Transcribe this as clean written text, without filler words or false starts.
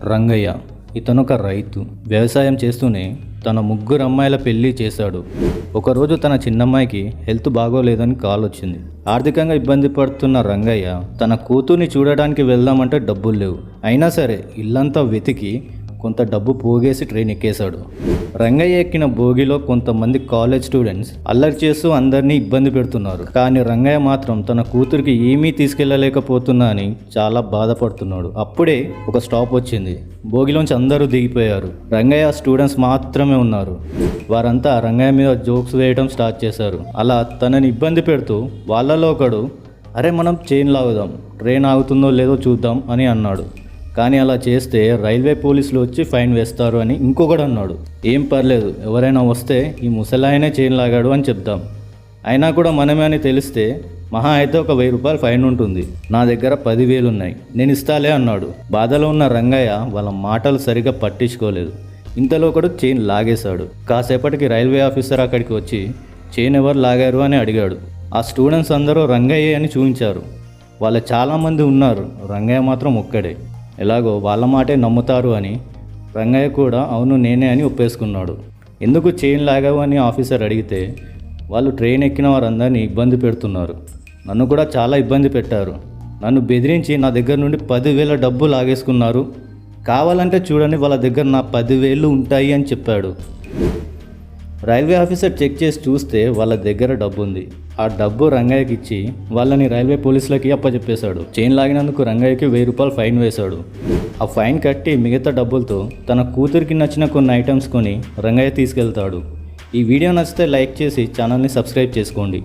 రంగయ్య ఇతనొక రైతు. వ్యవసాయం చేస్తూనే తన ముగ్గురు అమ్మాయిల పెళ్లి చేశాడు. ఒకరోజు తన చిన్నమ్మాయికి హెల్త్ బాగోలేదని కాల్ వచ్చింది. ఆర్థికంగా ఇబ్బంది పడుతున్న రంగయ్య తన కూతుర్ని చూడడానికి వెళ్దామంటే డబ్బులు లేవు. అయినా సరే ఇల్లంతా వెతికి కొంత డబ్బు పోగేసి ట్రైన్ ఎక్కేశాడు. రంగయ్య ఎక్కిన బోగిలో కొంతమంది కాలేజ్ స్టూడెంట్స్ అల్లరి చేస్తూ అందరినీ ఇబ్బంది పెడుతున్నారు. కానీ రంగయ్య మాత్రం తన కూతురికి ఏమీ తీసుకెళ్లలేకపోతున్నా అని చాలా బాధపడుతున్నాడు. అప్పుడే ఒక స్టాప్ వచ్చింది. బోగిలోంచి అందరూ దిగిపోయారు. రంగయ్య స్టూడెంట్స్ మాత్రమే ఉన్నారు. వారంతా రంగయ్య మీద జోక్స్ వేయడం స్టార్ట్ చేశారు. అలా తనని ఇబ్బంది పెడుతూ వాళ్ళలో ఒకడు, అరే మనం చైన్ లాగుదాం, ట్రైన్ ఆగుతుందో లేదో చూద్దాం అని అన్నాడు. కానీ అలా చేస్తే రైల్వే పోలీసులు వచ్చి ఫైన్ వేస్తారు అని ఇంకొకడు అన్నాడు. ఏం పర్లేదు, ఎవరైనా వస్తే ఈ ముసలాయనే చైన్ లాగాడు అని చెప్దాం. అయినా కూడా మనమే అని తెలిస్తే మహా అయితే ఒక 1000 రూపాయలు ఫైన్ ఉంటుంది. నా దగ్గర 10,000 ఉన్నాయి, నేను ఇస్తాలే అన్నాడు. బాధలో ఉన్న రంగయ్య వాళ్ళ మాటలు సరిగా పట్టించుకోలేదు. ఇంతలో ఒకడు చైన్ లాగేశాడు. కాసేపటికి రైల్వే ఆఫీసర్ అక్కడికి వచ్చి చైన్ ఎవరు లాగారు అని అడిగాడు. ఆ స్టూడెంట్స్ అందరూ రంగయ్య అని చూపించారు. వాళ్ళు చాలామంది ఉన్నారు, రంగయ్య మాత్రం ఒక్కడే. ఎలాగో వాళ్ళ మాటే నమ్ముతారు అని రంగయ్య కూడా అవును నేనే అని ఒప్పేసుకున్నాడు. ఎందుకు చైన్ లాగావు అని ఆఫీసర్ అడిగితే వాళ్ళు ట్రైన్ ఎక్కిన వారందరినీ ఇబ్బంది పెడుతున్నారు, నన్ను కూడా చాలా ఇబ్బంది పెట్టారు, నన్ను బెదిరించి నా దగ్గర నుండి 10,000 డబ్బు లాగేసుకున్నారు, కావాలంటే చూడండి వాళ్ళ దగ్గర నా 10,000 ఉంటాయి అని చెప్పాడు. రైల్వే ఆఫీసర్ చెక్ చేసి చూస్తే వాళ్ళ దగ్గర డబ్బు ఉంది. ఆ డబ్బు రంగయ్యకి ఇచ్చి వాళ్ళని రైల్వే పోలీసులకి అప్పచెప్పేశాడు. చైన్ లాగినందుకు రంగయ్యకి 1000 రూపాయలు ఫైన్ వేశాడు. ఆ ఫైన్ కట్టి మిగతా డబ్బులతో తన కూతురికి నచ్చిన కొన్ని ఐటమ్స్ కొని రంగయ్య తీసుకెళ్తాడు. ఈ వీడియో నచ్చితే లైక్ చేసి ఛానల్ని సబ్స్క్రైబ్ చేసుకోండి.